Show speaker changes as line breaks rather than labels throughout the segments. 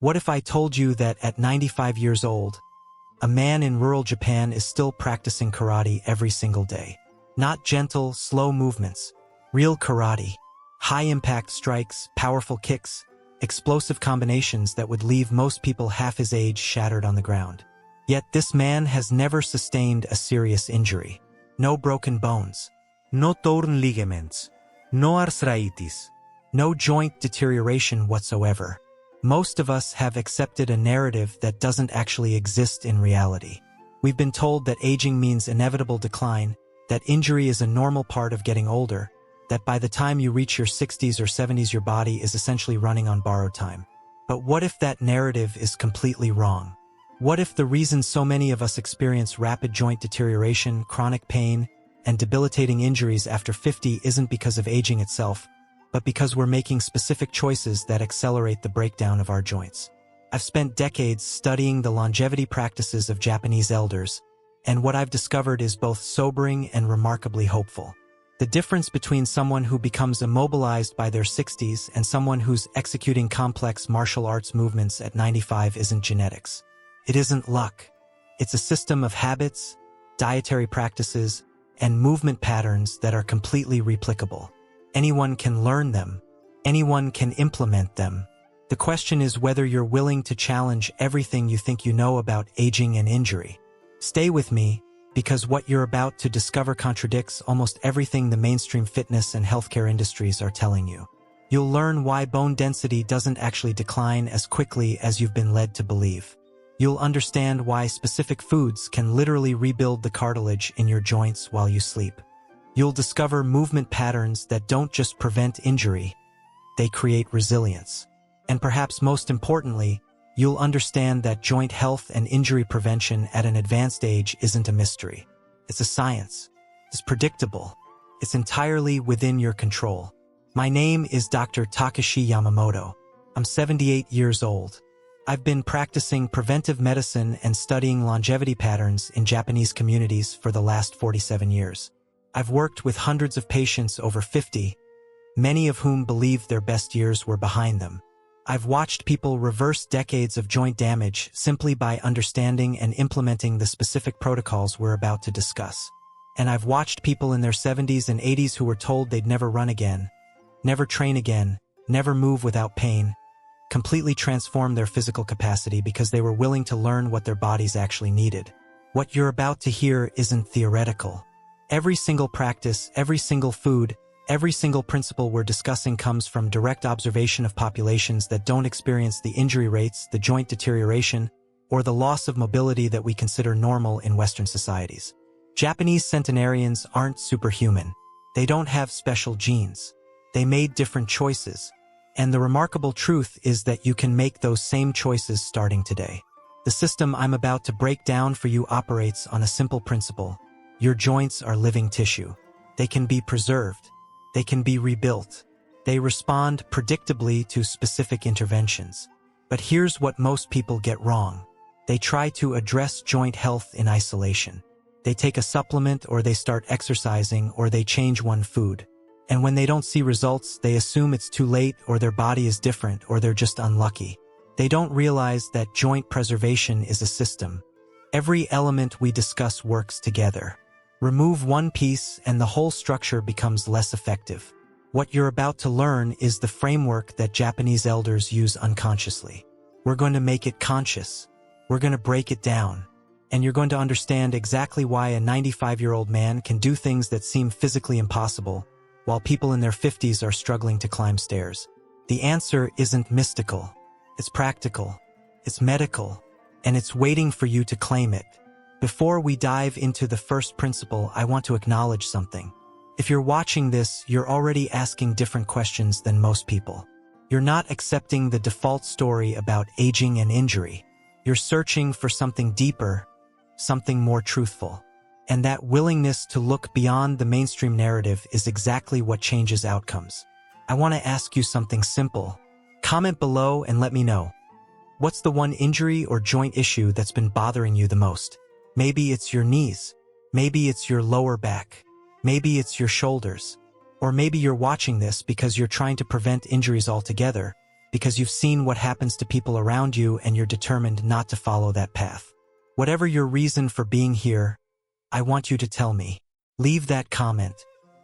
What if I told you that at 95 years old, a man in rural Japan is still practicing karate every single day? Not gentle, slow movements, real karate. High-impact strikes, powerful kicks, explosive combinations that would leave most people half his age shattered on the ground. Yet this man has never sustained a serious injury. No broken bones.
No torn ligaments. No arthritis.
No joint deterioration whatsoever. Most of us have accepted a narrative that doesn't actually exist in reality. We've been told that aging means inevitable decline, that injury is a normal part of getting older, that by the time you reach your 60s or 70s your body is essentially running on borrowed time. But what if that narrative is completely wrong? What if the reason so many of us experience rapid joint deterioration, chronic pain, and debilitating injuries after 50 isn't because of aging itself, but because we're making specific choices that accelerate the breakdown of our joints? I've spent decades studying the longevity practices of Japanese elders, and what I've discovered is both sobering and remarkably hopeful. The difference between someone who becomes immobilized by their 60s and someone who's executing complex martial arts movements at 95 isn't genetics. It isn't luck. It's a system of habits, dietary practices, and movement patterns that are completely replicable. Anyone can learn them. Anyone can implement them. The question is whether you're willing to challenge everything you think you know about aging and injury. Stay with me, because what you're about to discover contradicts almost everything the mainstream fitness and healthcare industries are telling you. You'll learn why bone density doesn't actually decline as quickly as you've been led to believe. You'll understand why specific foods can literally rebuild the cartilage in your joints while you sleep. You'll discover movement patterns that don't just prevent injury, they create resilience. And perhaps most importantly, you'll understand that joint health and injury prevention at an advanced age isn't a mystery. It's a science. It's predictable. It's entirely within your control. My name is Dr. Takashi Yamamoto. I'm 78 years old. I've been practicing preventive medicine and studying longevity patterns in Japanese communities for the last 47 years. I've worked with hundreds of patients over 50, many of whom believe their best years were behind them. I've watched people reverse decades of joint damage simply by understanding and implementing the specific protocols we're about to discuss. And I've watched people in their 70s and 80s who were told they'd never run again, never train again, never move without pain, completely transform their physical capacity because they were willing to learn what their bodies actually needed. What you're about to hear isn't theoretical. Every single practice, every single food, every single principle we're discussing comes from direct observation of populations that don't experience the injury rates, the joint deterioration, or the loss of mobility that we consider normal in Western societies. Japanese centenarians aren't superhuman. They don't have special genes. They made different choices. And the remarkable truth is that you can make those same choices starting today. The system I'm about to break down for you operates on a simple principle. Your joints are living tissue. They can be preserved. They can be rebuilt. They respond predictably to specific interventions. But here's what most people get wrong. They try to address joint health in isolation. They take a supplement, or they start exercising, or they change one food. And when they don't see results, they assume it's too late, or their body is different, or they're just unlucky. They don't realize that joint preservation is a system. Every element we discuss works together. Remove one piece and the whole structure becomes less effective. What you're about to learn is the framework that Japanese elders use unconsciously. We're going to make it conscious. We're going to break it down. And you're going to understand exactly why a 95-year-old man can do things that seem physically impossible, while people in their 50s are struggling to climb stairs. The answer isn't mystical. It's practical. It's medical. And it's waiting for you to claim it. Before we dive into the first principle, I want to acknowledge something. If you're watching this, you're already asking different questions than most people. You're not accepting the default story about aging and injury. You're searching for something deeper, something more truthful. And that willingness to look beyond the mainstream narrative is exactly what changes outcomes. I want to ask you something simple. Comment below and let me know. What's the one injury or joint issue that's been bothering you the most? Maybe it's your knees. Maybe it's your lower back. Maybe it's your shoulders. Or maybe you're watching this because you're trying to prevent injuries altogether, because you've seen what happens to people around you and you're determined not to follow that path. Whatever your reason for being here, I want you to tell me. Leave that comment,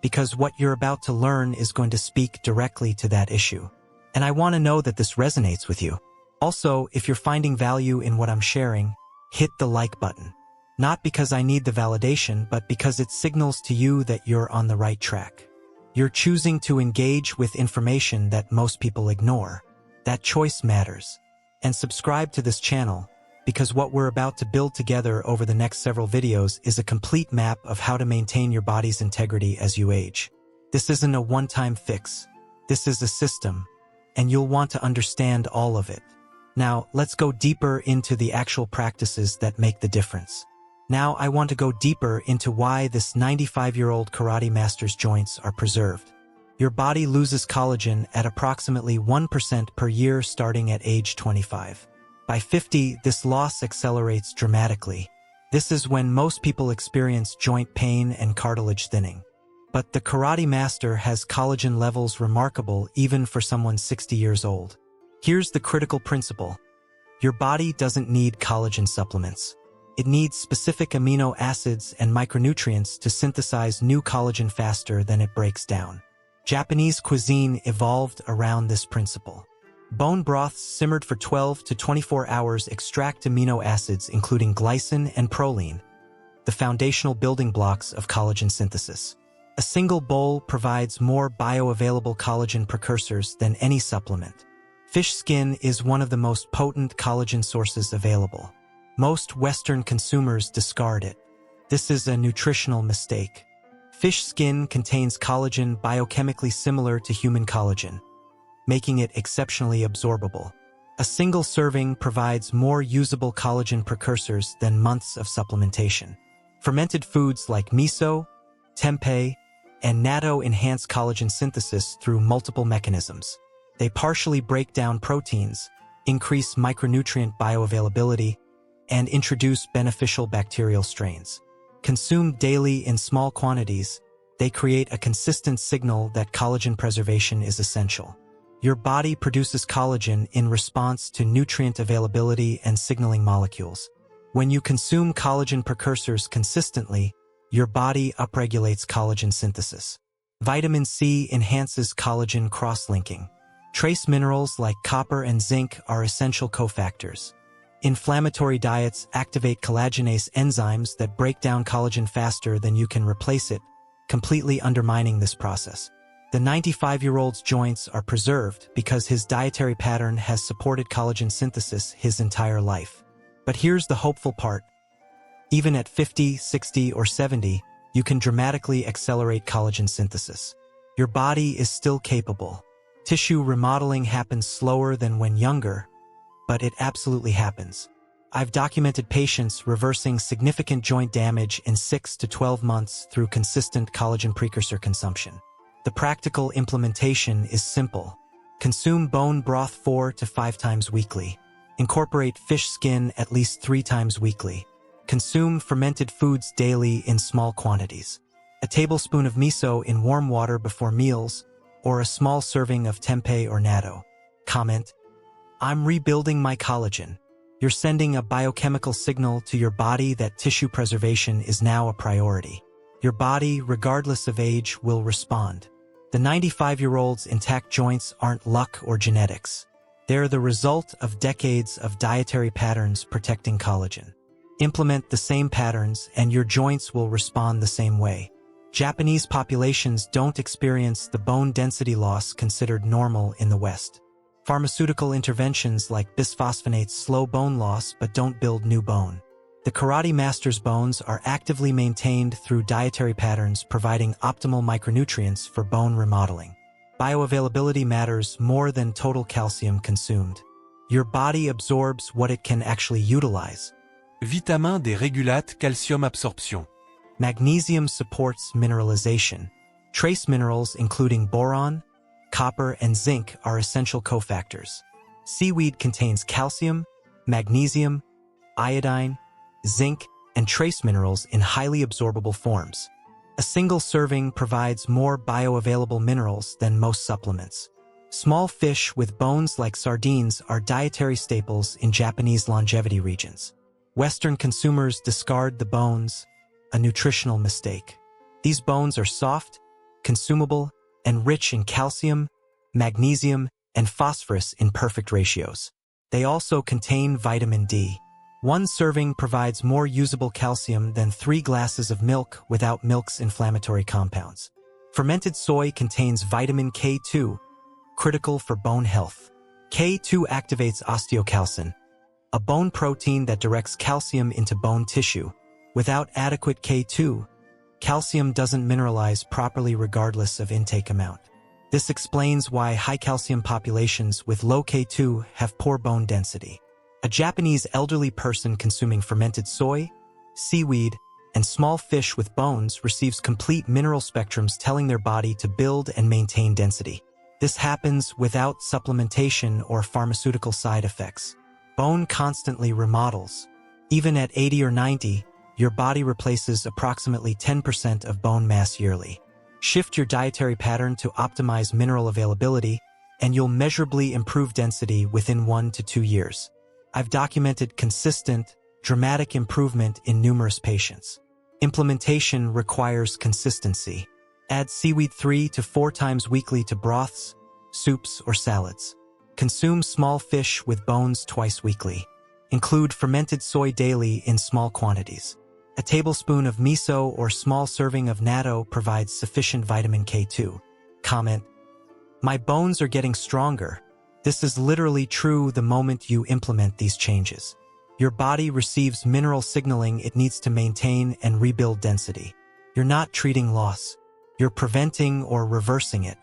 because what you're about to learn is going to speak directly to that issue. And I want to know that this resonates with you. Also, if you're finding value in what I'm sharing, hit the like button. Not because I need the validation, but because it signals to you that you're on the right track. You're choosing to engage with information that most people ignore. That choice matters. And subscribe to this channel, because what we're about to build together over the next several videos is a complete map of how to maintain your body's integrity as you age. This isn't a one-time fix. This is a system, and you'll want to understand all of it. Now, let's go deeper into the actual practices that make the difference. Now, I want to go deeper into why this 95-year-old karate master's joints are preserved. Your body loses collagen at approximately 1% per year starting at age 25. By 50, this loss accelerates dramatically. This is when most people experience joint pain and cartilage thinning. But the karate master has collagen levels remarkable even for someone 60 years old. Here's the critical principle. Your body doesn't need collagen supplements. It needs specific amino acids and micronutrients to synthesize new collagen faster than it breaks down. Japanese cuisine evolved around this principle. Bone broths simmered for 12 to 24 hours extract amino acids including glycine and proline, the foundational building blocks of collagen synthesis. A single bowl provides more bioavailable collagen precursors than any supplement. Fish skin is one of the most potent collagen sources available. Most Western consumers discard it. This is a nutritional mistake. Fish skin contains collagen biochemically similar to human collagen, making it exceptionally absorbable. A single serving provides more usable collagen precursors than months of supplementation. Fermented foods like miso, tempeh, and natto enhance collagen synthesis through multiple mechanisms. They partially break down proteins, increase micronutrient bioavailability, and introduce beneficial bacterial strains. Consumed daily in small quantities, they create a consistent signal that collagen preservation is essential. Your body produces collagen in response to nutrient availability and signaling molecules. When you consume collagen precursors consistently, your body upregulates collagen synthesis. Vitamin C enhances collagen cross-linking. Trace minerals like copper and zinc are essential cofactors. Inflammatory diets activate collagenase enzymes that break down collagen faster than you can replace it, completely undermining this process. The 95-year-old's joints are preserved because his dietary pattern has supported collagen synthesis his entire life. But here's the hopeful part. Even at 50, 60, or 70, you can dramatically accelerate collagen synthesis. Your body is still capable. Tissue remodeling happens slower than when younger, but it absolutely happens. I've documented patients reversing significant joint damage in 6 to 12 months through consistent collagen precursor consumption. The practical implementation is simple. Consume bone broth 4 to 5 times weekly. Incorporate fish skin at least 3 times weekly. Consume fermented foods daily in small quantities. A tablespoon of miso in warm water before meals, or a small serving of tempeh or natto. Comment: I'm rebuilding my collagen. You're sending a biochemical signal to your body that tissue preservation is now a priority. Your body, regardless of age, will respond. The 95-year-old's intact joints aren't luck or genetics. They're the result of decades of dietary patterns protecting collagen. Implement the same patterns and your joints will respond the same way. Japanese populations don't experience the bone density loss considered normal in the West. Pharmaceutical interventions like bisphosphonates slow bone loss but don't build new bone. The karate master's bones are actively maintained through dietary patterns providing optimal micronutrients for bone remodeling. Bioavailability matters more than total calcium consumed. Your body absorbs what it can actually utilize.
Vitamin D régulate calcium absorption.
Magnesium supports mineralization. Trace minerals including boron, copper, and zinc are essential cofactors. Seaweed contains calcium, magnesium, iodine, zinc, and trace minerals in highly absorbable forms. A single serving provides more bioavailable minerals than most supplements. Small fish with bones like sardines are dietary staples in Japanese longevity regions. Western consumers discard the bones, a nutritional mistake. These bones are soft, consumable, and rich in calcium, magnesium, and phosphorus in perfect ratios. They also contain vitamin D. One serving provides more usable calcium than 3 glasses of milk without milk's inflammatory compounds. Fermented soy contains vitamin K2, critical for bone health. K2 activates osteocalcin, a bone protein that directs calcium into bone tissue. Without adequate K2, calcium doesn't mineralize properly regardless of intake amount. This explains why high-calcium populations with low K2 have poor bone density. A Japanese elderly person consuming fermented soy, seaweed, and small fish with bones receives complete mineral spectrums telling their body to build and maintain density. This happens without supplementation or pharmaceutical side effects. Bone constantly remodels. Even at 80 or 90, your body replaces approximately 10% of bone mass yearly. Shift your dietary pattern to optimize mineral availability, and you'll measurably improve density within 1 to 2 years. I've documented consistent, dramatic improvement in numerous patients. Implementation requires consistency. Add seaweed 3 to 4 times weekly to broths, soups, or salads. Consume small fish with bones twice weekly. Include fermented soy daily in small quantities. A tablespoon of miso or small serving of natto provides sufficient vitamin K2. Comment: my bones are getting stronger. This is literally true the moment you implement these changes. Your body receives mineral signaling it needs to maintain and rebuild density. You're not treating loss. You're preventing or reversing it.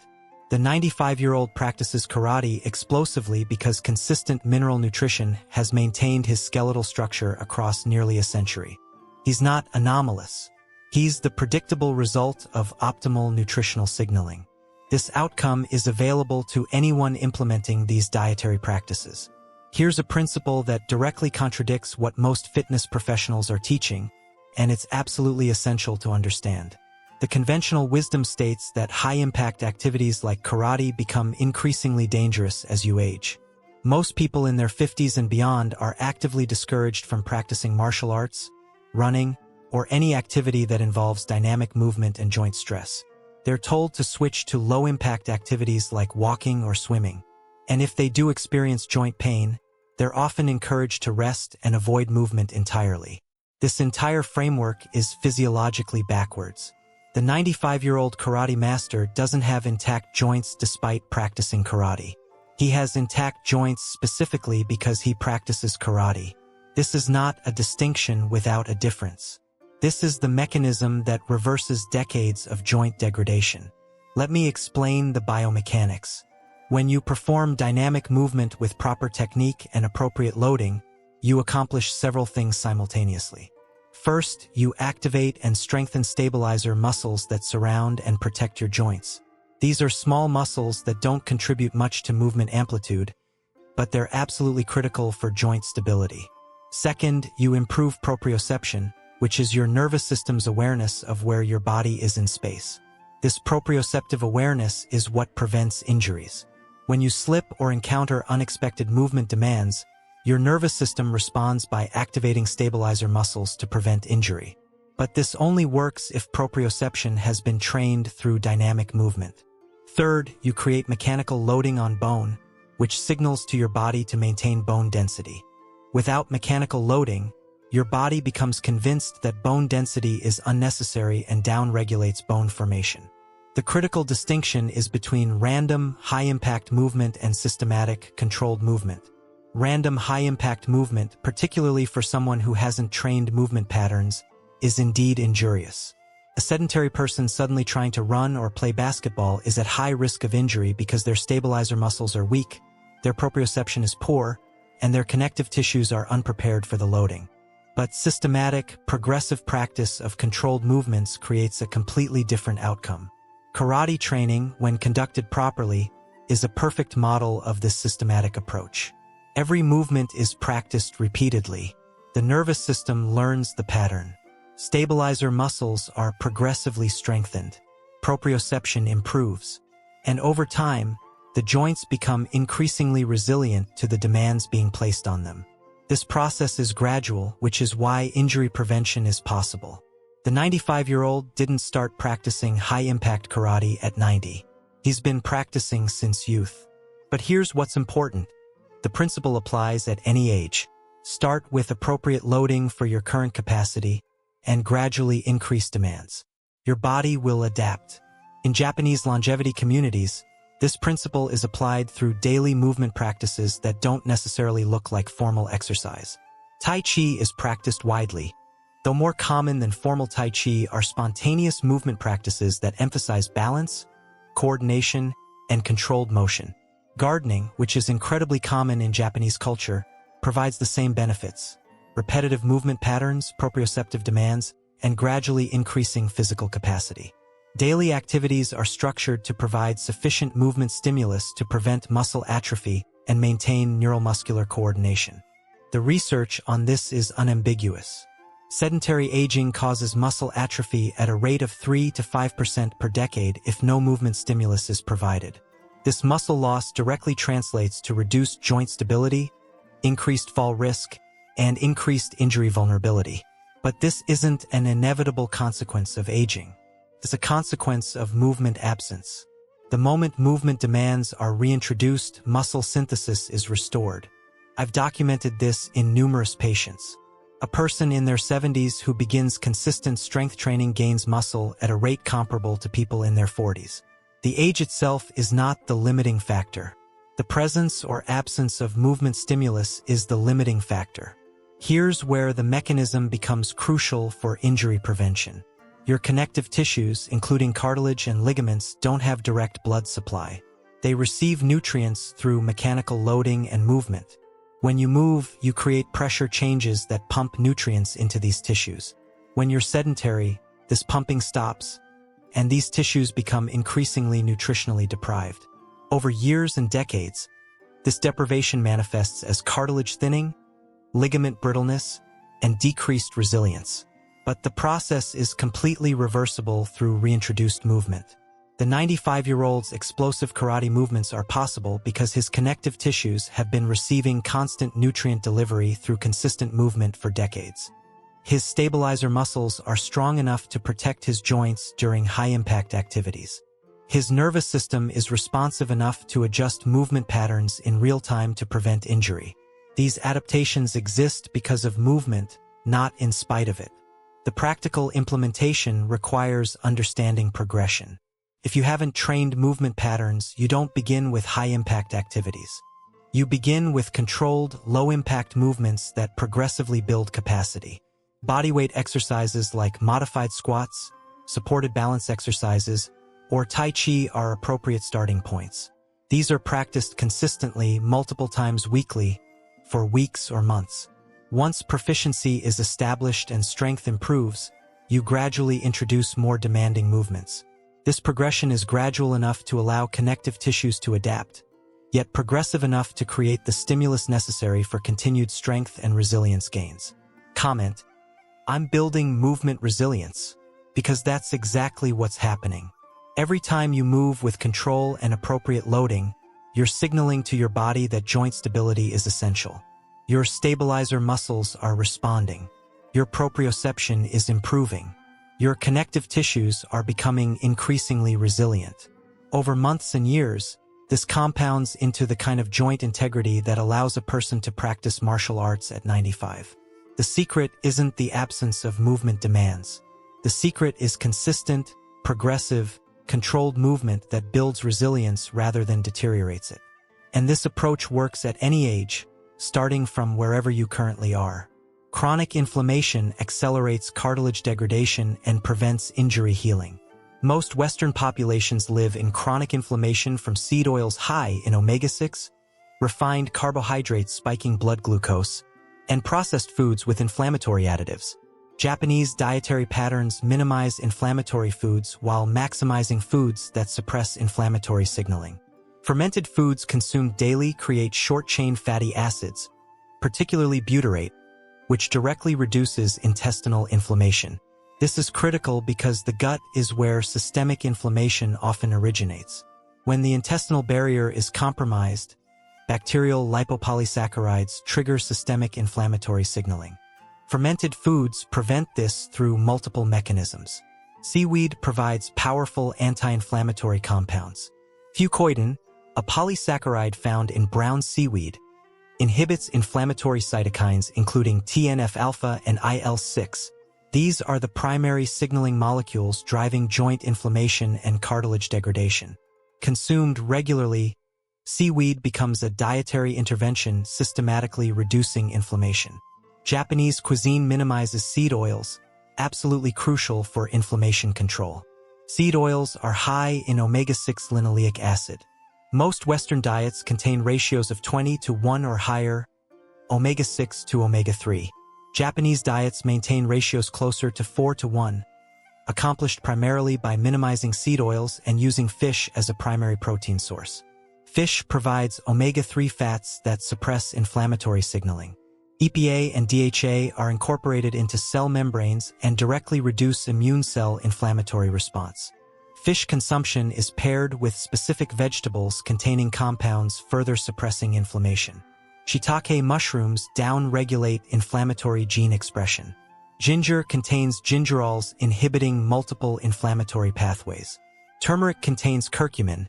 The 95-year-old practices karate explosively because consistent mineral nutrition has maintained his skeletal structure across nearly a century. He's not anomalous. He's the predictable result of optimal nutritional signaling. This outcome is available to anyone implementing these dietary practices. Here's a principle that directly contradicts what most fitness professionals are teaching, and it's absolutely essential to understand. The conventional wisdom states that high-impact activities like karate become increasingly dangerous as you age. Most people in their 50s and beyond are actively discouraged from practicing martial arts, running, or any activity that involves dynamic movement and joint stress. They're told to switch to low-impact activities like walking or swimming. And if they do experience joint pain, they're often encouraged to rest and avoid movement entirely. This entire framework is physiologically backwards. The 95-year-old karate master doesn't have intact joints despite practicing karate. He has intact joints specifically because he practices karate. This is not a distinction without a difference. This is the mechanism that reverses decades of joint degradation. Let me explain the biomechanics. When you perform dynamic movement with proper technique and appropriate loading, you accomplish several things simultaneously. First, you activate and strengthen stabilizer muscles that surround and protect your joints. These are small muscles that don't contribute much to movement amplitude, but they're absolutely critical for joint stability. Second, you improve proprioception, which is your nervous system's awareness of where your body is in space. This proprioceptive awareness is what prevents injuries. When you slip or encounter unexpected movement demands, your nervous system responds by activating stabilizer muscles to prevent injury. But this only works if proprioception has been trained through dynamic movement. Third, you create mechanical loading on bone, which signals to your body to maintain bone density. Without mechanical loading, your body becomes convinced that bone density is unnecessary and downregulates bone formation. The critical distinction is between random, high-impact movement and systematic, controlled movement. Random, high-impact movement, particularly for someone who hasn't trained movement patterns, is indeed injurious. A sedentary person suddenly trying to run or play basketball is at high risk of injury because their stabilizer muscles are weak, their proprioception is poor, and their connective tissues are unprepared for the loading. But systematic, progressive practice of controlled movements creates a completely different outcome. Karate training, when conducted properly, is a perfect model of this systematic approach. Every movement is practiced repeatedly. The nervous system learns the pattern. Stabilizer muscles are progressively strengthened. Proprioception improves. And over time, the joints become increasingly resilient to the demands being placed on them. This process is gradual, which is why injury prevention is possible. The 95-year-old didn't start practicing high-impact karate at 90. He's been practicing since youth. But here's what's important. The principle applies at any age. Start with appropriate loading for your current capacity and gradually increase demands. Your body will adapt. In Japanese longevity communities, this principle is applied through daily movement practices that don't necessarily look like formal exercise. Tai Chi is practiced widely. Though more common than formal Tai Chi are spontaneous movement practices that emphasize balance, coordination, and controlled motion. Gardening, which is incredibly common in Japanese culture, provides the same benefits: repetitive movement patterns, proprioceptive demands, and gradually increasing physical capacity. Daily activities are structured to provide sufficient movement stimulus to prevent muscle atrophy and maintain neuromuscular coordination. The research on this is unambiguous. Sedentary aging causes muscle atrophy at a rate of 3 to 5% per decade if no movement stimulus is provided. This muscle loss directly translates to reduced joint stability, increased fall risk, and increased injury vulnerability. But this isn't an inevitable consequence of aging. It's a consequence of movement absence. The moment movement demands are reintroduced, muscle synthesis is restored. I've documented this in numerous patients. A person in their 70s who begins consistent strength training gains muscle at a rate comparable to people in their 40s. The age itself is not the limiting factor. The presence or absence of movement stimulus is the limiting factor. Here's where the mechanism becomes crucial for injury prevention. Your connective tissues, including cartilage and ligaments, don't have direct blood supply. They receive nutrients through mechanical loading and movement. When you move, you create pressure changes that pump nutrients into these tissues. When you're sedentary, this pumping stops, and these tissues become increasingly nutritionally deprived. Over years and decades, this deprivation manifests as cartilage thinning, ligament brittleness, and decreased resilience. But the process is completely reversible through reintroduced movement. The 95-year-old's explosive karate movements are possible because his connective tissues have been receiving constant nutrient delivery through consistent movement for decades. His stabilizer muscles are strong enough to protect his joints during high-impact activities. His nervous system is responsive enough to adjust movement patterns in real time to prevent injury. These adaptations exist because of movement, not in spite of it. The practical implementation requires understanding progression. If you haven't trained movement patterns, you don't begin with high-impact activities. You begin with controlled, low-impact movements that progressively build capacity. Bodyweight exercises like modified squats, supported balance exercises, or Tai Chi are appropriate starting points. These are practiced consistently multiple times weekly for weeks or months. Once proficiency is established and strength improves, you gradually introduce more demanding movements. This progression is gradual enough to allow connective tissues to adapt, yet progressive enough to create the stimulus necessary for continued strength and resilience gains. Comment: I'm building movement resilience, because that's exactly what's happening. Every time you move with control and appropriate loading, you're signaling to your body that joint stability is essential. Your stabilizer muscles are responding. Your proprioception is improving. Your connective tissues are becoming increasingly resilient. Over months and years, this compounds into the kind of joint integrity that allows a person to practice martial arts at 95. The secret isn't the absence of movement demands. The secret is consistent, progressive, controlled movement that builds resilience rather than deteriorates it. And this approach works at any age, starting from wherever you currently are. Chronic inflammation accelerates cartilage degradation and prevents injury healing. Most Western populations live in chronic inflammation from seed oils high in omega-6, refined carbohydrates spiking blood glucose, and processed foods with inflammatory additives. Japanese dietary patterns minimize inflammatory foods while maximizing foods that suppress inflammatory signaling. Fermented foods consumed daily create short-chain fatty acids, particularly butyrate, which directly reduces intestinal inflammation. This is critical because the gut is where systemic inflammation often originates. When the intestinal barrier is compromised, bacterial lipopolysaccharides trigger systemic inflammatory signaling. Fermented foods prevent this through multiple mechanisms. Seaweed provides powerful anti-inflammatory compounds. Fucoidan, a polysaccharide found in brown seaweed, inhibits inflammatory cytokines including TNF-alpha and IL-6. These are the primary signaling molecules driving joint inflammation and cartilage degradation. Consumed regularly, seaweed becomes a dietary intervention systematically reducing inflammation. Japanese cuisine minimizes seed oils, absolutely crucial for inflammation control. Seed oils are high in omega-6 linoleic acid. Most Western diets contain ratios of 20:1 or higher, omega-6 to omega-3. Japanese diets maintain ratios closer to 4:1, accomplished primarily by minimizing seed oils and using fish as a primary protein source. Fish provides omega-3 fats that suppress inflammatory signaling. EPA and DHA are incorporated into cell membranes and directly reduce immune cell inflammatory response. Fish consumption is paired with specific vegetables containing compounds further suppressing inflammation. Shiitake mushrooms down-regulate inflammatory gene expression. Ginger contains gingerols inhibiting multiple inflammatory pathways. Turmeric contains curcumin,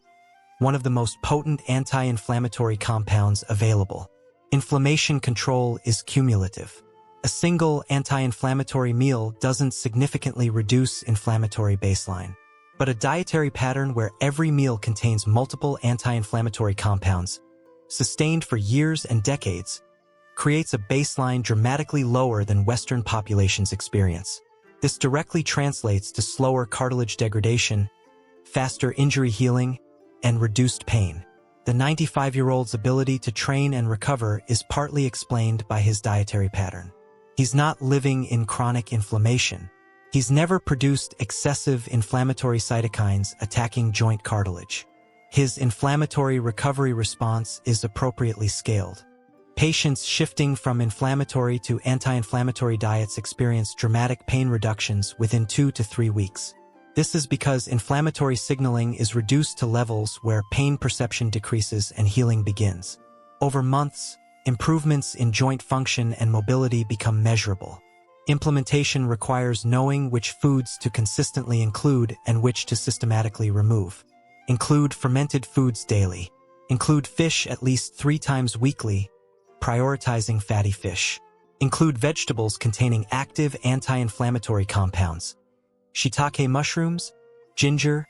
one of the most potent anti-inflammatory compounds available. Inflammation control is cumulative. A single anti-inflammatory meal doesn't significantly reduce inflammatory baseline. But a dietary pattern where every meal contains multiple anti-inflammatory compounds, sustained for years and decades, creates a baseline dramatically lower than Western populations experience. This directly translates to slower cartilage degradation, faster injury healing, and reduced pain. The 95-year-old's ability to train and recover is partly explained by his dietary pattern. He's not living in chronic inflammation. He's never produced excessive inflammatory cytokines attacking joint cartilage. His inflammatory recovery response is appropriately scaled. Patients shifting from inflammatory to anti-inflammatory diets experience dramatic pain reductions within 2 to 3 weeks. This is because inflammatory signaling is reduced to levels where pain perception decreases and healing begins. Over months, improvements in joint function and mobility become measurable. Implementation requires knowing which foods to consistently include and which to systematically remove. Include fermented foods daily. Include fish at least 3 times weekly, prioritizing fatty fish. Include vegetables containing active anti-inflammatory compounds. Shiitake mushrooms, ginger,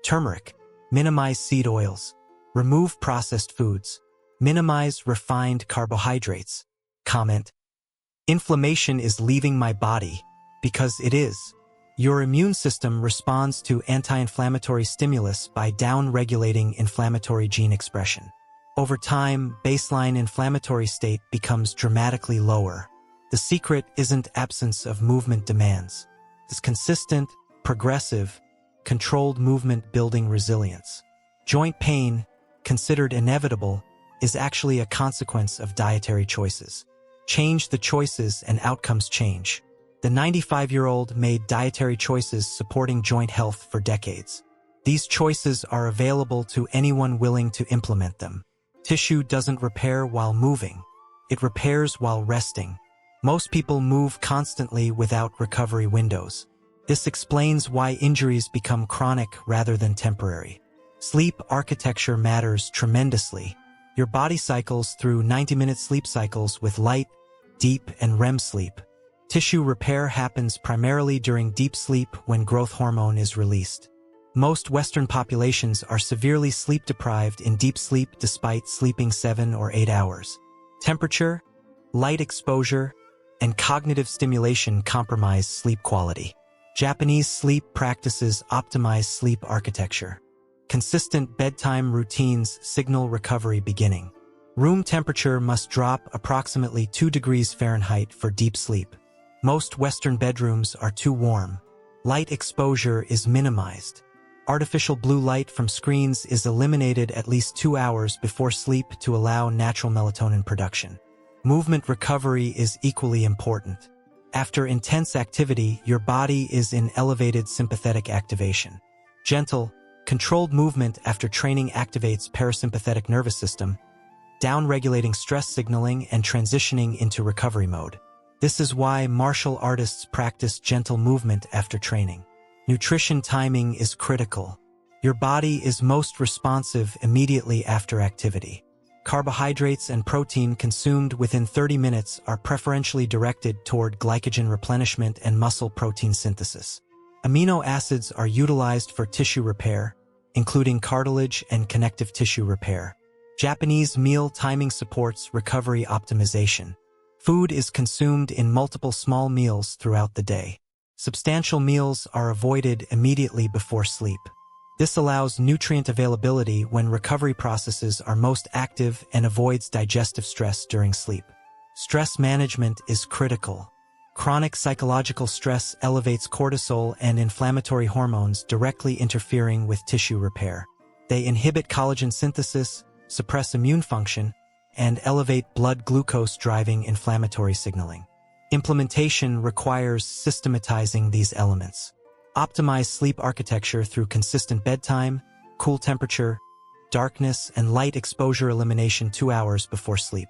turmeric. Minimize seed oils. Remove processed foods. Minimize refined carbohydrates. Comment: inflammation is leaving my body, because it is. Your immune system responds to anti-inflammatory stimulus by down-regulating inflammatory gene expression. Over time, baseline inflammatory state becomes dramatically lower. The secret isn't absence of movement demands. It's consistent, progressive, controlled movement building resilience. Joint pain, considered inevitable, is actually a consequence of dietary choices. Change the choices and outcomes change. The 95-year-old made dietary choices supporting joint health for decades. These choices are available to anyone willing to implement them. Tissue doesn't repair while moving. It repairs while resting. Most people move constantly without recovery windows. This explains why injuries become chronic rather than temporary. Sleep architecture matters tremendously. Your body cycles through 90-minute sleep cycles with light, deep, and REM sleep. Tissue repair happens primarily during deep sleep when growth hormone is released. Most Western populations are severely sleep-deprived in deep sleep despite sleeping 7 or 8 hours. Temperature, light exposure, and cognitive stimulation compromise sleep quality. Japanese sleep practices optimize sleep architecture. Consistent bedtime routines signal recovery beginning. Room temperature must drop approximately 2 degrees Fahrenheit for deep sleep. Most Western bedrooms are too warm. Light exposure is minimized. Artificial blue light from screens is eliminated at least 2 hours before sleep to allow natural melatonin production. Movement recovery is equally important. After intense activity, your body is in elevated sympathetic activation. Gentle, Controlled movement after training activates parasympathetic nervous system, down-regulating stress signaling and transitioning into recovery mode. This is why martial artists practice gentle movement after training. Nutrition timing is critical. Your body is most responsive immediately after activity. Carbohydrates and protein consumed within 30 minutes are preferentially directed toward glycogen replenishment and muscle protein synthesis. Amino acids are utilized for tissue repair, including cartilage and connective tissue repair. Japanese meal timing supports recovery optimization. Food is consumed in multiple small meals throughout the day. Substantial meals are avoided immediately before sleep. This allows nutrient availability when recovery processes are most active and avoids digestive stress during sleep. Stress management is critical. Chronic psychological stress elevates cortisol and inflammatory hormones, directly interfering with tissue repair. They inhibit collagen synthesis, suppress immune function, and elevate blood glucose, driving inflammatory signaling. Implementation requires systematizing these elements. Optimize sleep architecture through consistent bedtime, cool temperature, darkness, and light exposure elimination 2 hours before sleep.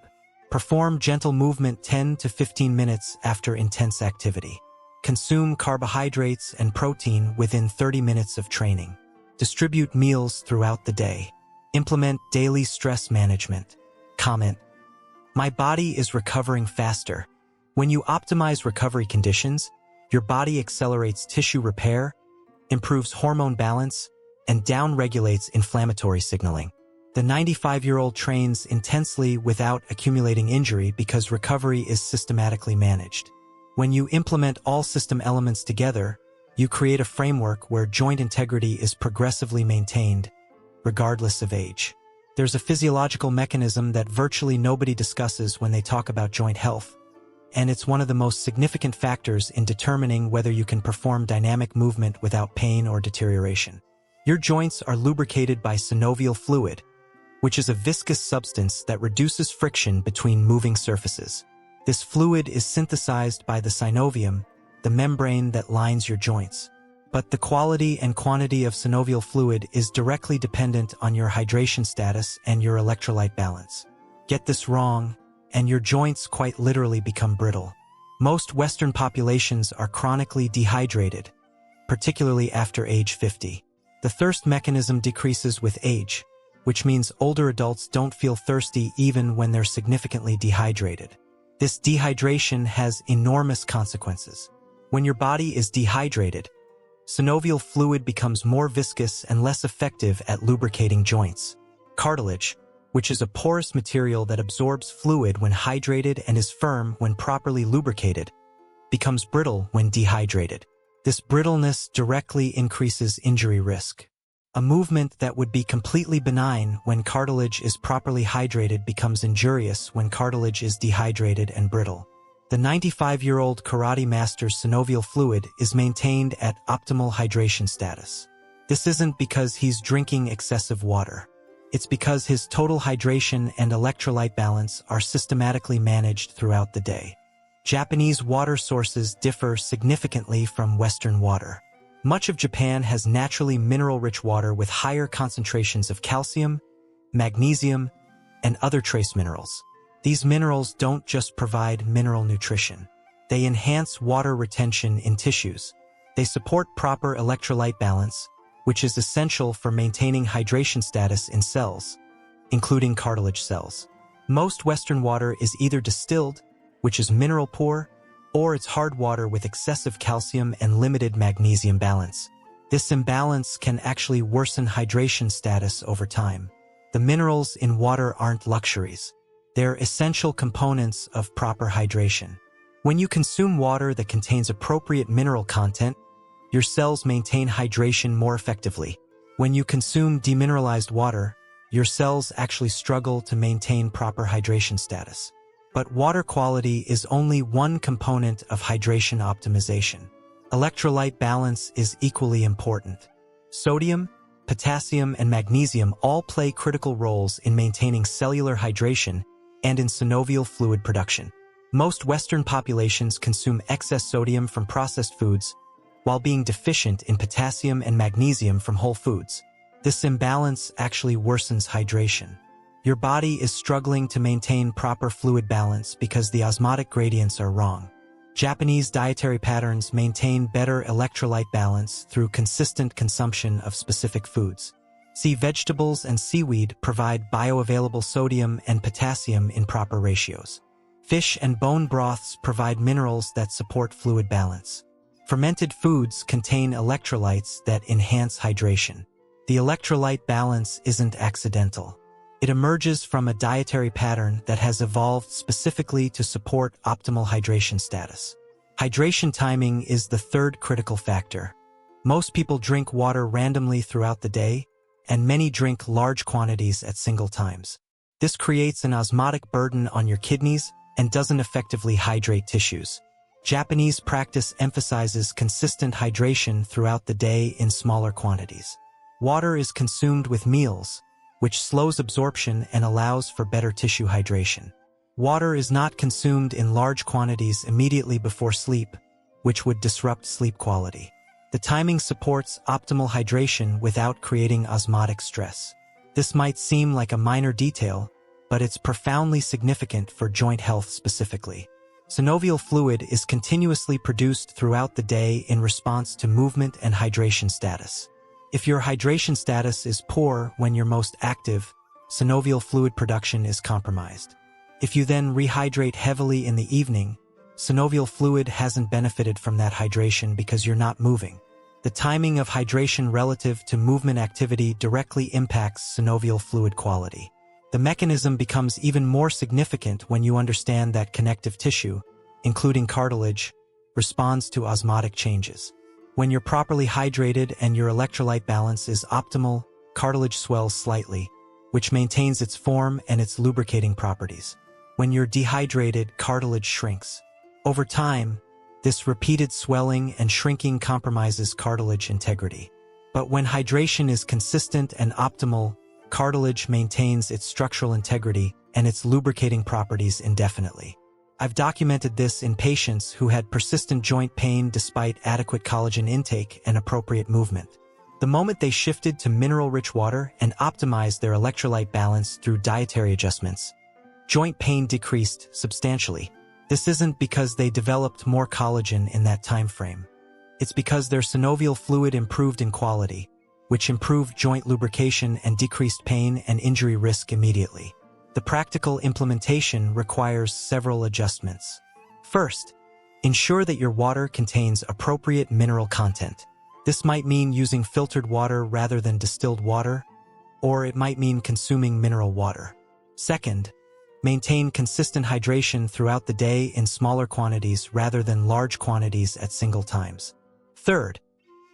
Perform gentle movement 10 to 15 minutes after intense activity. Consume carbohydrates and protein within 30 minutes of training. Distribute meals throughout the day. Implement daily stress management. Comment: my body is recovering faster. When you optimize recovery conditions, your body accelerates tissue repair, improves hormone balance, and down-regulates inflammatory signaling. The 95-year-old trains intensely without accumulating injury because recovery is systematically managed. When you implement all system elements together, you create a framework where joint integrity is progressively maintained, regardless of age. There's a physiological mechanism that virtually nobody discusses when they talk about joint health, and it's one of the most significant factors in determining whether you can perform dynamic movement without pain or deterioration. Your joints are lubricated by synovial fluid, which is a viscous substance that reduces friction between moving surfaces. This fluid is synthesized by the synovium, the membrane that lines your joints. But the quality and quantity of synovial fluid is directly dependent on your hydration status and your electrolyte balance. Get this wrong, and your joints quite literally become brittle. Most Western populations are chronically dehydrated, particularly after age 50. The thirst mechanism decreases with age, which means older adults don't feel thirsty even when they're significantly dehydrated. This dehydration has enormous consequences. When your body is dehydrated, synovial fluid becomes more viscous and less effective at lubricating joints. Cartilage, which is a porous material that absorbs fluid when hydrated and is firm when properly lubricated, becomes brittle when dehydrated. This brittleness directly increases injury risk. A movement that would be completely benign when cartilage is properly hydrated becomes injurious when cartilage is dehydrated and brittle. The 95-year-old karate master's synovial fluid is maintained at optimal hydration status. This isn't because he's drinking excessive water. It's because his total hydration and electrolyte balance are systematically managed throughout the day. Japanese water sources differ significantly from Western water. Much of Japan has naturally mineral-rich water with higher concentrations of calcium, magnesium, and other trace minerals. These minerals don't just provide mineral nutrition. They enhance water retention in tissues. They support proper electrolyte balance, which is essential for maintaining hydration status in cells, including cartilage cells. Most Western water is either distilled, which is mineral poor, or it's hard water with excessive calcium and limited magnesium balance. This imbalance can actually worsen hydration status over time. The minerals in water aren't luxuries. They're essential components of proper hydration. When you consume water that contains appropriate mineral content, your cells maintain hydration more effectively. When you consume demineralized water, your cells actually struggle to maintain proper hydration status. But water quality is only one component of hydration optimization. Electrolyte balance is equally important. Sodium, potassium, and magnesium all play critical roles in maintaining cellular hydration and in synovial fluid production. Most Western populations consume excess sodium from processed foods, while being deficient in potassium and magnesium from whole foods. This imbalance actually worsens hydration. Your body is struggling to maintain proper fluid balance because the osmotic gradients are wrong. Japanese dietary patterns maintain better electrolyte balance through consistent consumption of specific foods. See, vegetables and seaweed provide bioavailable sodium and potassium in proper ratios. Fish and bone broths provide minerals that support fluid balance. Fermented foods contain electrolytes that enhance hydration. The electrolyte balance isn't accidental. It emerges from a dietary pattern that has evolved specifically to support optimal hydration status. Hydration timing is the third critical factor. Most people drink water randomly throughout the day, and many drink large quantities at single times. This creates an osmotic burden on your kidneys and doesn't effectively hydrate tissues. Japanese practice emphasizes consistent hydration throughout the day in smaller quantities. Water is consumed with meals, which slows absorption and allows for better tissue hydration. Water is not consumed in large quantities immediately before sleep, which would disrupt sleep quality. The timing supports optimal hydration without creating osmotic stress. This might seem like a minor detail, but it's profoundly significant for joint health specifically. Synovial fluid is continuously produced throughout the day in response to movement and hydration status. If your hydration status is poor when you're most active, synovial fluid production is compromised. If you then rehydrate heavily in the evening, synovial fluid hasn't benefited from that hydration because you're not moving. The timing of hydration relative to movement activity directly impacts synovial fluid quality. The mechanism becomes even more significant when you understand that connective tissue, including cartilage, responds to osmotic changes. When you're properly hydrated and your electrolyte balance is optimal, cartilage swells slightly, which maintains its form and its lubricating properties. When you're dehydrated, cartilage shrinks. Over time, this repeated swelling and shrinking compromises cartilage integrity. But when hydration is consistent and optimal, cartilage maintains its structural integrity and its lubricating properties indefinitely. I've documented this in patients who had persistent joint pain despite adequate collagen intake and appropriate movement. The moment they shifted to mineral-rich water and optimized their electrolyte balance through dietary adjustments, joint pain decreased substantially. This isn't because they developed more collagen in that time frame. It's because their synovial fluid improved in quality, which improved joint lubrication and decreased pain and injury risk immediately. The practical implementation requires several adjustments. First, ensure that your water contains appropriate mineral content. This might mean using filtered water rather than distilled water, or it might mean consuming mineral water. Second, maintain consistent hydration throughout the day in smaller quantities rather than large quantities at single times. Third,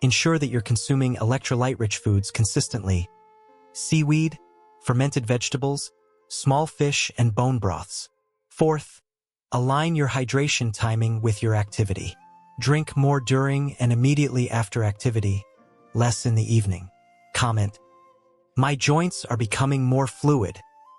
ensure that you're consuming electrolyte-rich foods consistently. Seaweed, fermented vegetables, small fish, and bone broths. Fourth, align your hydration timing with your activity. Drink more during and immediately after activity, less in the evening. Comment: my joints are becoming more fluid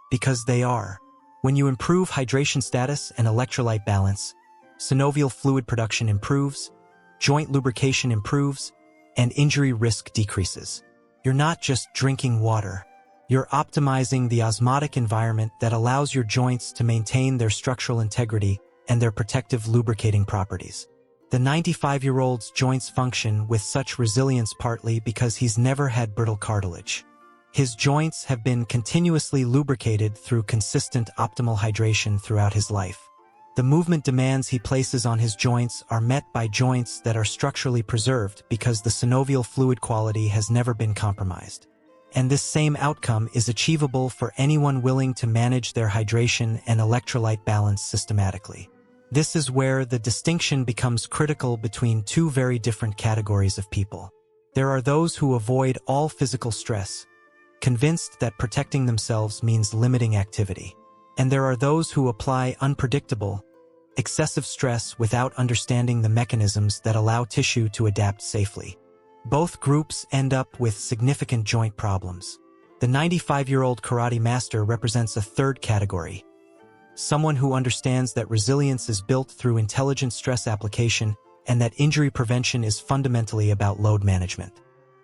because they are. When you improve hydration status and electrolyte balance, synovial fluid production improves, joint lubrication improves, and injury risk decreases. You're not just drinking water. You're optimizing the osmotic environment that allows your joints to maintain their structural integrity and their protective lubricating properties. The 95-year-old's joints function with such resilience partly because he's never had brittle cartilage. His joints have been continuously lubricated through consistent optimal hydration throughout his life. The movement demands he places on his joints are met by joints that are structurally preserved because the synovial fluid quality has never been compromised. And this same outcome is achievable for anyone willing to manage their hydration and electrolyte balance systematically. This is where the distinction becomes critical between two very different categories of people. There are those who avoid all physical stress, convinced that protecting themselves means limiting activity. And there are those who apply unpredictable, excessive stress without understanding the mechanisms that allow tissue to adapt safely. Both groups end up with significant joint problems. The 95-year-old karate master represents a third category. Someone who understands that resilience is built through intelligent stress application and that injury prevention is fundamentally about load management.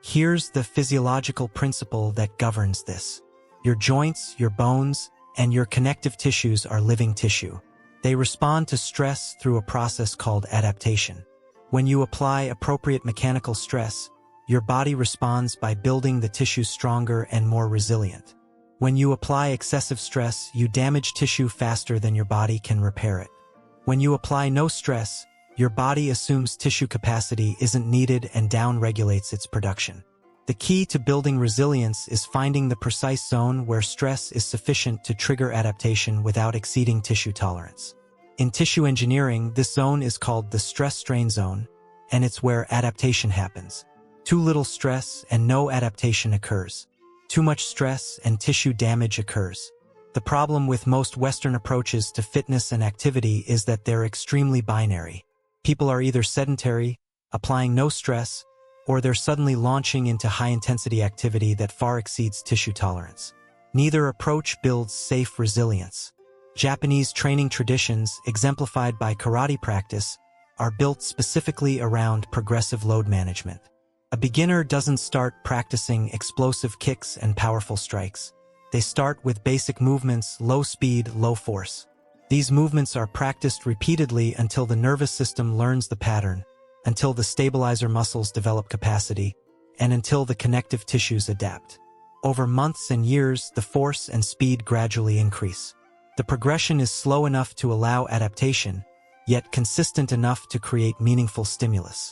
Here's the physiological principle that governs this. Your joints, your bones, and your connective tissues are living tissue. They respond to stress through a process called adaptation. When you apply appropriate mechanical stress, your body responds by building the tissue stronger and more resilient. When you apply excessive stress, you damage tissue faster than your body can repair it. When you apply no stress, your body assumes tissue capacity isn't needed and down-regulates its production. The key to building resilience is finding the precise zone where stress is sufficient to trigger adaptation without exceeding tissue tolerance. In tissue engineering, this zone is called the stress-strain zone, and it's where adaptation happens. Too little stress and no adaptation occurs. Too much stress and tissue damage occurs. The problem with most Western approaches to fitness and activity is that they're extremely binary. People are either sedentary, applying no stress, or they're suddenly launching into high-intensity activity that far exceeds tissue tolerance. Neither approach builds safe resilience. Japanese training traditions, exemplified by karate practice, are built specifically around progressive load management. A beginner doesn't start practicing explosive kicks and powerful strikes. They start with basic movements, low speed, low force. These movements are practiced repeatedly until the nervous system learns the pattern, until the stabilizer muscles develop capacity, and until the connective tissues adapt. Over months and years, the force and speed gradually increase. The progression is slow enough to allow adaptation, yet consistent enough to create meaningful stimulus.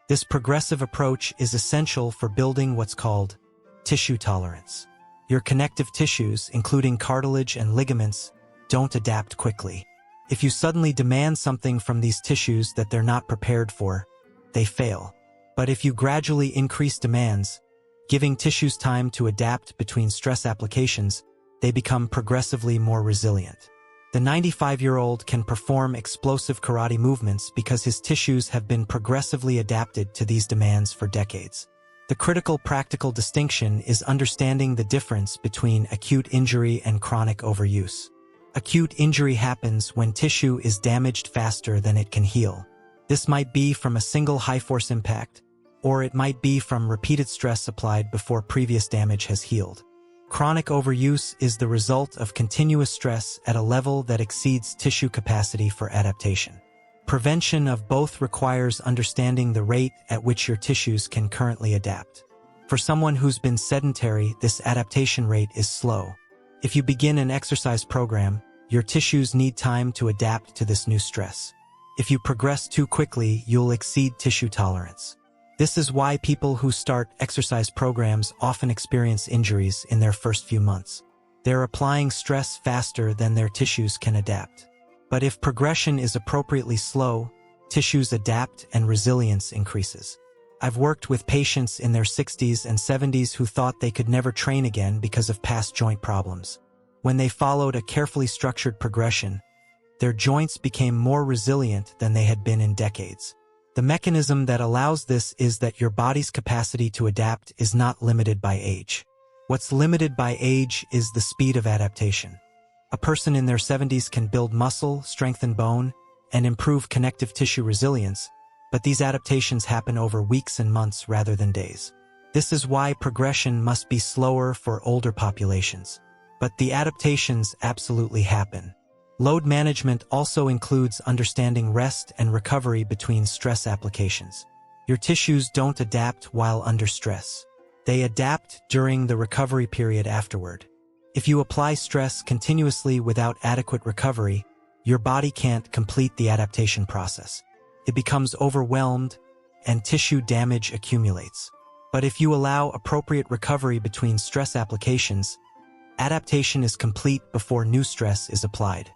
This progressive approach is essential for building what's called tissue tolerance. Your connective tissues, including cartilage and ligaments, don't adapt quickly. If you suddenly demand something from these tissues that they're not prepared for, they fail. But if you gradually increase demands, giving tissues time to adapt between stress applications, they become progressively more resilient. The 95-year-old can perform explosive karate movements because his tissues have been progressively adapted to these demands for decades. The critical practical distinction is understanding the difference between acute injury and chronic overuse. Acute injury happens when tissue is damaged faster than it can heal. This might be from a single high-force impact, or it might be from repeated stress applied before previous damage has healed. Chronic overuse is the result of continuous stress at a level that exceeds tissue capacity for adaptation. Prevention of both requires understanding the rate at which your tissues can currently adapt. For someone who's been sedentary, this adaptation rate is slow. If you begin an exercise program, your tissues need time to adapt to this new stress. If you progress too quickly, you'll exceed tissue tolerance. This is why people who start exercise programs often experience injuries in their first few months. They're applying stress faster than their tissues can adapt. But if progression is appropriately slow, tissues adapt and resilience increases. I've worked with patients in their 60s and 70s who thought they could never train again because of past joint problems. When they followed a carefully structured progression, their joints became more resilient than they had been in decades. The mechanism that allows this is that your body's capacity to adapt is not limited by age. What's limited by age is the speed of adaptation. A person in their 70s can build muscle, strengthen bone, and improve connective tissue resilience, but these adaptations happen over weeks and months rather than days. This is why progression must be slower for older populations. But the adaptations absolutely happen. Load management also includes understanding rest and recovery between stress applications. Your tissues don't adapt while under stress. They adapt during the recovery period afterward. If you apply stress continuously without adequate recovery, your body can't complete the adaptation process. It becomes overwhelmed and tissue damage accumulates. But if you allow appropriate recovery between stress applications, adaptation is complete before new stress is applied.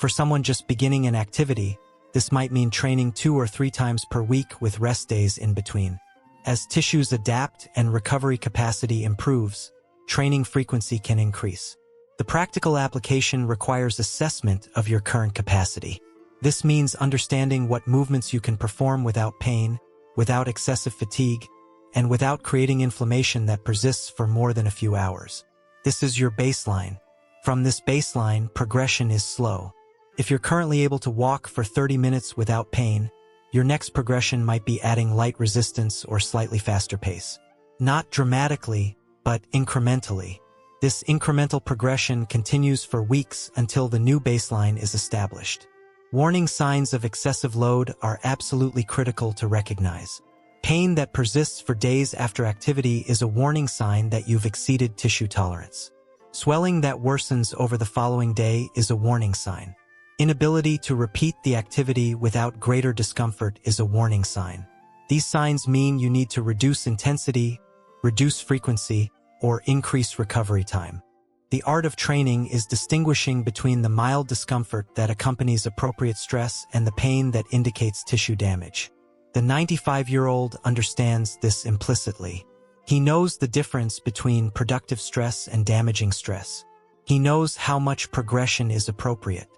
For someone just beginning an activity, this might mean training 2 or 3 times per week with rest days in between. As tissues adapt and recovery capacity improves, training frequency can increase. The practical application requires assessment of your current capacity. This means understanding what movements you can perform without pain, without excessive fatigue, and without creating inflammation that persists for more than a few hours. This is your baseline. From this baseline, progression is slow. If you're currently able to walk for 30 minutes without pain, your next progression might be adding light resistance or slightly faster pace. not dramatically, but incrementally. This incremental progression continues for weeks until the new baseline is established. Warning signs of excessive load are absolutely critical to recognize. Pain that persists for days after activity is a warning sign that you've exceeded tissue tolerance. Swelling that worsens over the following day is a warning sign. Inability to repeat the activity without greater discomfort is a warning sign. These signs mean you need to reduce intensity, reduce frequency, or increase recovery time. The art of training is distinguishing between the mild discomfort that accompanies appropriate stress and the pain that indicates tissue damage. The 95-year-old understands this implicitly. He knows the difference between productive stress and damaging stress. He knows how much progression is appropriate.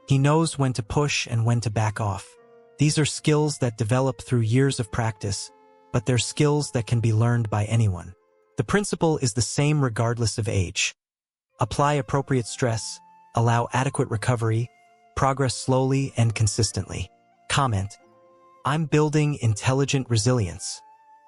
He knows when to push and when to back off. These are skills that develop through years of practice, but they're skills that can be learned by anyone. The principle is the same regardless of age. Apply appropriate stress, allow adequate recovery, progress slowly and consistently. Comment: I'm building intelligent resilience.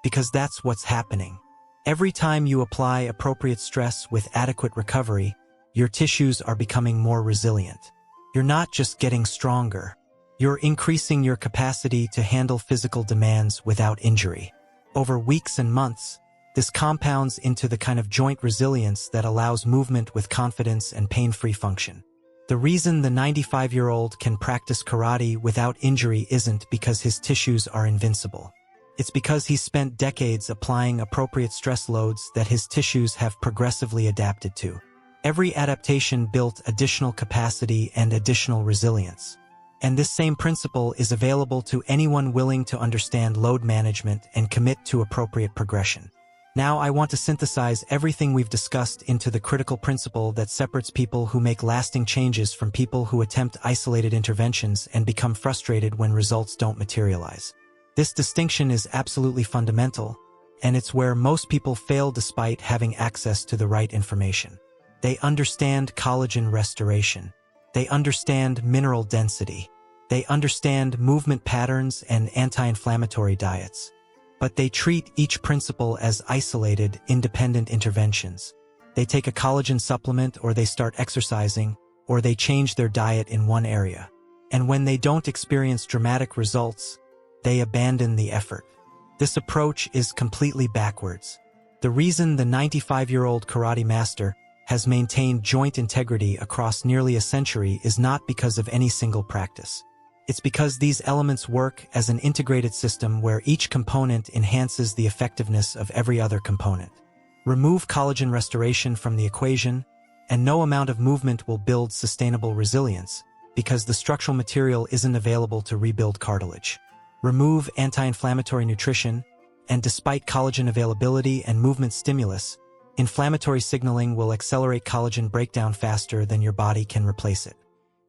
Because that's what's happening. Every time you apply appropriate stress with adequate recovery, your tissues are becoming more resilient. You're not just getting stronger. You're increasing your capacity to handle physical demands without injury. Over weeks and months, this compounds into the kind of joint resilience that allows movement with confidence and pain-free function. The reason the 95-year-old can practice karate without injury isn't because his tissues are invincible. It's because he's spent decades applying appropriate stress loads that his tissues have progressively adapted to. Every adaptation built additional capacity and additional resilience. And this same principle is available to anyone willing to understand load management and commit to appropriate progression. Now I want to synthesize everything we've discussed into the critical principle that separates people who make lasting changes from people who attempt isolated interventions and become frustrated when results don't materialize. This distinction is absolutely fundamental, and it's where most people fail despite having access to the right information. They understand collagen restoration. They understand mineral density. They understand movement patterns and anti-inflammatory diets. But they treat each principle as isolated, independent interventions. They take a collagen supplement, or they start exercising, or they change their diet in one area. And when they don't experience dramatic results, they abandon the effort. This approach is completely backwards. The reason the 95-year-old karate master has maintained joint integrity across nearly a century is not because of any single practice. It's because these elements work as an integrated system where each component enhances the effectiveness of every other component. Remove collagen restoration from the equation, and no amount of movement will build sustainable resilience, because the structural material isn't available to rebuild cartilage. Remove anti-inflammatory nutrition, and despite collagen availability and movement stimulus, inflammatory signaling will accelerate collagen breakdown faster than your body can replace it.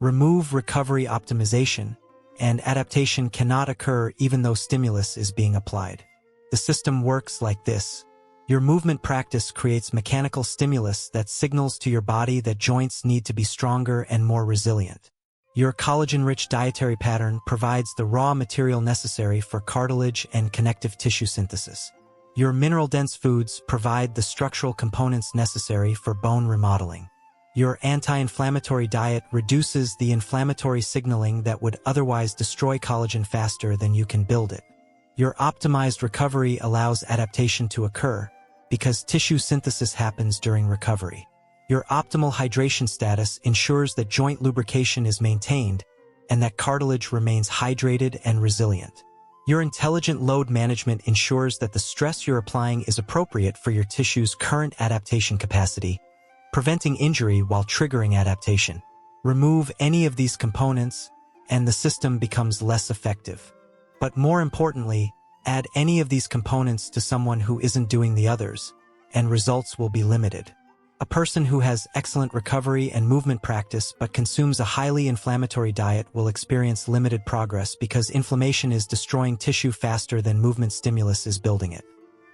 Remove recovery optimization, and adaptation cannot occur even though stimulus is being applied. The system works like this. Your movement practice creates mechanical stimulus that signals to your body that joints need to be stronger and more resilient. Your collagen-rich dietary pattern provides the raw material necessary for cartilage and connective tissue synthesis. Your mineral-dense foods provide the structural components necessary for bone remodeling. Your anti-inflammatory diet reduces the inflammatory signaling that would otherwise destroy collagen faster than you can build it. Your optimized recovery allows adaptation to occur because tissue synthesis happens during recovery. Your optimal hydration status ensures that joint lubrication is maintained and that cartilage remains hydrated and resilient. Your intelligent load management ensures that the stress you're applying is appropriate for your tissue's current adaptation capacity, preventing injury while triggering adaptation. Remove any of these components, and the system becomes less effective. But more importantly, add any of these components to someone who isn't doing the others, and results will be limited. A person who has excellent recovery and movement practice but consumes a highly inflammatory diet will experience limited progress because inflammation is destroying tissue faster than movement stimulus is building it.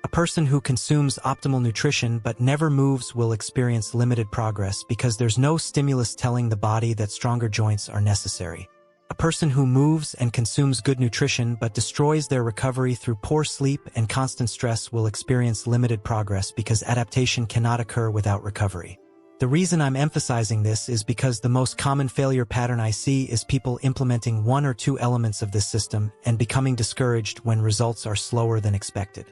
A person who consumes optimal nutrition but never moves will experience limited progress because there's no stimulus telling the body that stronger joints are necessary. A person who moves and consumes good nutrition but destroys their recovery through poor sleep and constant stress will experience limited progress because adaptation cannot occur without recovery. The reason I'm emphasizing this is because the most common failure pattern I see is people implementing one or two elements of this system and becoming discouraged when results are slower than expected.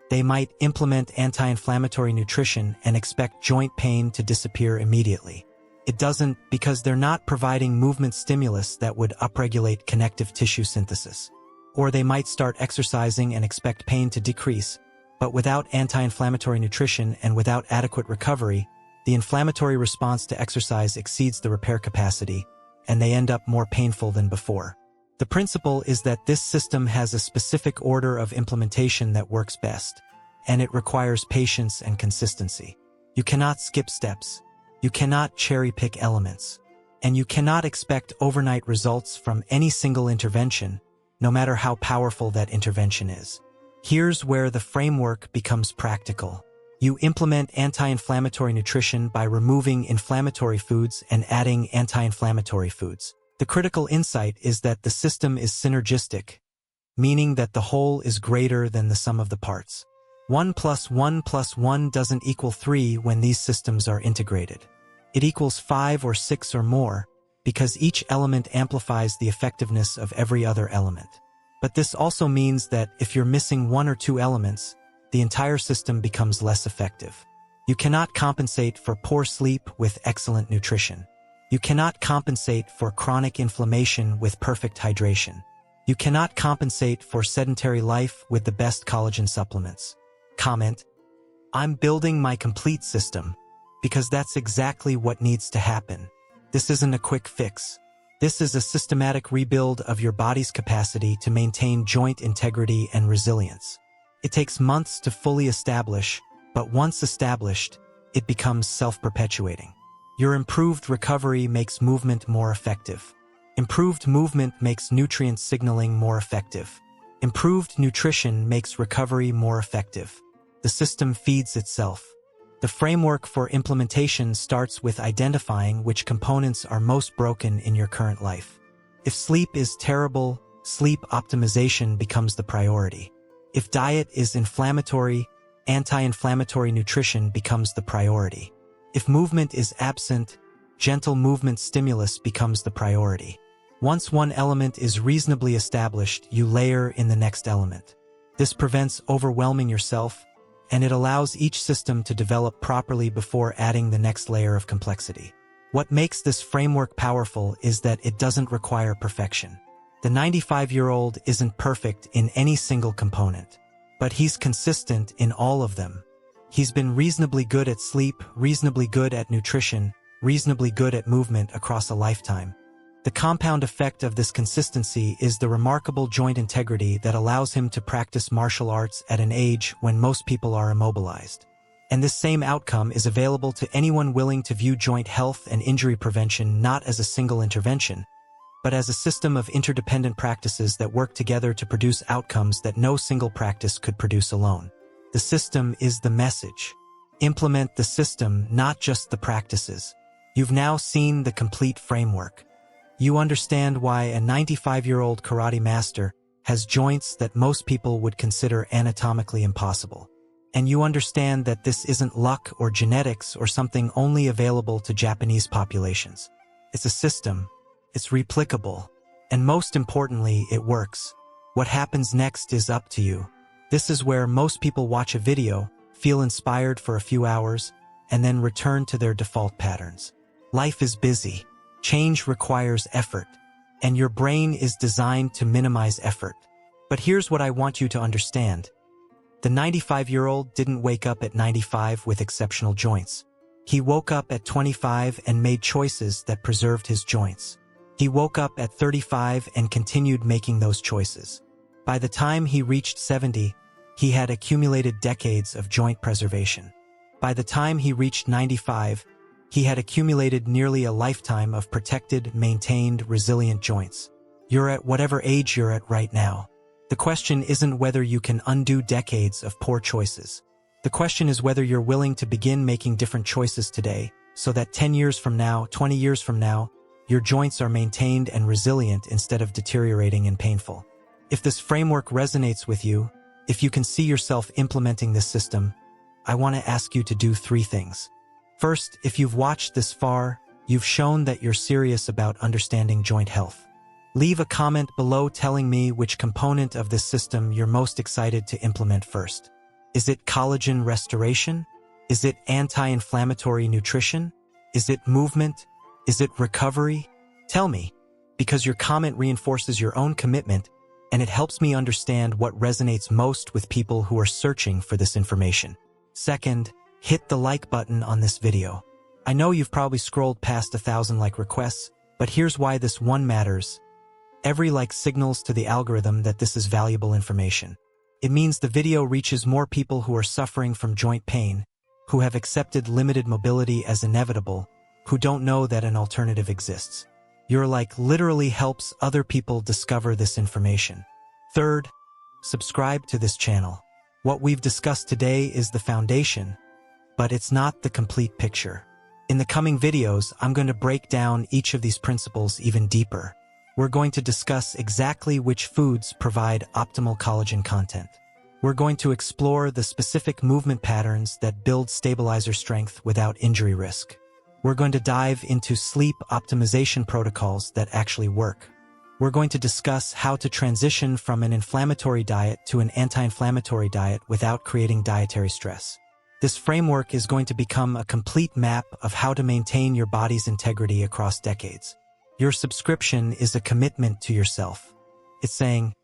They might implement anti-inflammatory nutrition and expect joint pain to disappear immediately. It doesn't because they're not providing movement stimulus that would upregulate connective tissue synthesis. Or they might start exercising and expect pain to decrease, but without anti-inflammatory nutrition and without adequate recovery, the inflammatory response to exercise exceeds the repair capacity, and they end up more painful than before. The principle is that this system has a specific order of implementation that works best, and it requires patience and consistency. You cannot skip steps. You cannot cherry-pick elements. And you cannot expect overnight results from any single intervention, no matter how powerful that intervention is. Here's where the framework becomes practical. You implement anti-inflammatory nutrition by removing inflammatory foods and adding anti-inflammatory foods. The critical insight is that the system is synergistic, meaning that the whole is greater than the sum of the parts. 1 + 1 + 1 doesn't equal 3 when these systems are integrated. It equals 5 or 6 or more, because each element amplifies the effectiveness of every other element. But this also means that if you're missing one or two elements, the entire system becomes less effective. You cannot compensate for poor sleep with excellent nutrition. You cannot compensate for chronic inflammation with perfect hydration. You cannot compensate for sedentary life with the best collagen supplements. Comment: I'm building my complete system, because that's exactly what needs to happen. This isn't a quick fix. This is a systematic rebuild of your body's capacity to maintain joint integrity and resilience. It takes months to fully establish, but once established, it becomes self-perpetuating. Your improved recovery makes movement more effective. Improved movement makes nutrient signaling more effective. Improved nutrition makes recovery more effective. The system feeds itself. The framework for implementation starts with identifying which components are most broken in your current life. If sleep is terrible, sleep optimization becomes the priority. If diet is inflammatory, anti-inflammatory nutrition becomes the priority. If movement is absent, gentle movement stimulus becomes the priority. Once one element is reasonably established, you layer in the next element. This prevents overwhelming yourself, and it allows each system to develop properly before adding the next layer of complexity. What makes this framework powerful is that it doesn't require perfection. The 95-year-old isn't perfect in any single component, but he's consistent in all of them. He's been reasonably good at sleep, reasonably good at nutrition, reasonably good at movement across a lifetime. The compound effect of this consistency is the remarkable joint integrity that allows him to practice martial arts at an age when most people are immobilized. And this same outcome is available to anyone willing to view joint health and injury prevention not as a single intervention, but as a system of interdependent practices that work together to produce outcomes that no single practice could produce alone. The system is the message. Implement the system, not just the practices. You've now seen the complete framework. You understand why a 95-year-old karate master has joints that most people would consider anatomically impossible. And you understand that this isn't luck or genetics or something only available to Japanese populations. It's a system. It's replicable. And most importantly, it works. What happens next is up to you. This is where most people watch a video, feel inspired for a few hours, and then return to their default patterns. Life is busy. Change requires effort. And your brain is designed to minimize effort. But here's what I want you to understand. The 95-year-old didn't wake up at 95 with exceptional joints. He woke up at 25 and made choices that preserved his joints. He woke up at 35 and continued making those choices. By the time he reached 70, he had accumulated decades of joint preservation. By the time he reached 95, he had accumulated nearly a lifetime of protected, maintained, resilient joints. You're at whatever age you're at right now. The question isn't whether you can undo decades of poor choices. The question is whether you're willing to begin making different choices today, so that 10 years from now, 20 years from now, your joints are maintained and resilient instead of deteriorating and painful. If this framework resonates with you, if you can see yourself implementing this system, I want to ask you to do 3 things. First, if you've watched this far, you've shown that you're serious about understanding joint health. Leave a comment below telling me which component of this system you're most excited to implement first. Is it collagen restoration? Is it anti-inflammatory nutrition? Is it movement? Is it recovery? Tell me, because your comment reinforces your own commitment and it helps me understand what resonates most with people who are searching for this information. Second, hit the like button on this video. I know you've probably scrolled past 1,000 like requests, but here's why this one matters. Every like signals to the algorithm that this is valuable information. It means the video reaches more people who are suffering from joint pain, who have accepted limited mobility as inevitable, who don't know that an alternative exists. Your like literally helps other people discover this information. Third, subscribe to this channel. What we've discussed today is the foundation, but it's not the complete picture. In the coming videos, I'm going to break down each of these principles even deeper. We're going to discuss exactly which foods provide optimal collagen content. We're going to explore the specific movement patterns that build stabilizer strength without injury risk. We're going to dive into sleep optimization protocols that actually work. We're going to discuss how to transition from an inflammatory diet to an anti-inflammatory diet without creating dietary stress. This framework is going to become a complete map of how to maintain your body's integrity across decades. Your subscription is a commitment to yourself. It's saying,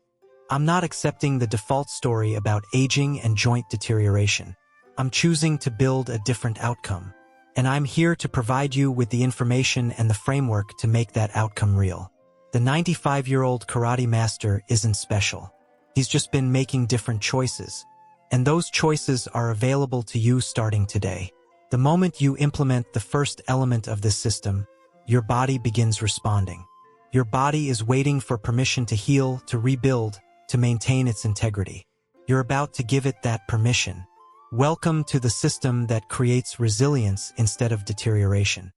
I'm not accepting the default story about aging and joint deterioration. I'm choosing to build a different outcome. And I'm here to provide you with the information and the framework to make that outcome real. The 95-year-old karate master isn't special. He's just been making different choices. And those choices are available to you starting today. The moment you implement the first element of this system, your body begins responding. Your body is waiting for permission to heal, to rebuild, to maintain its integrity. You're about to give it that permission. Welcome to the system that creates resilience instead of deterioration.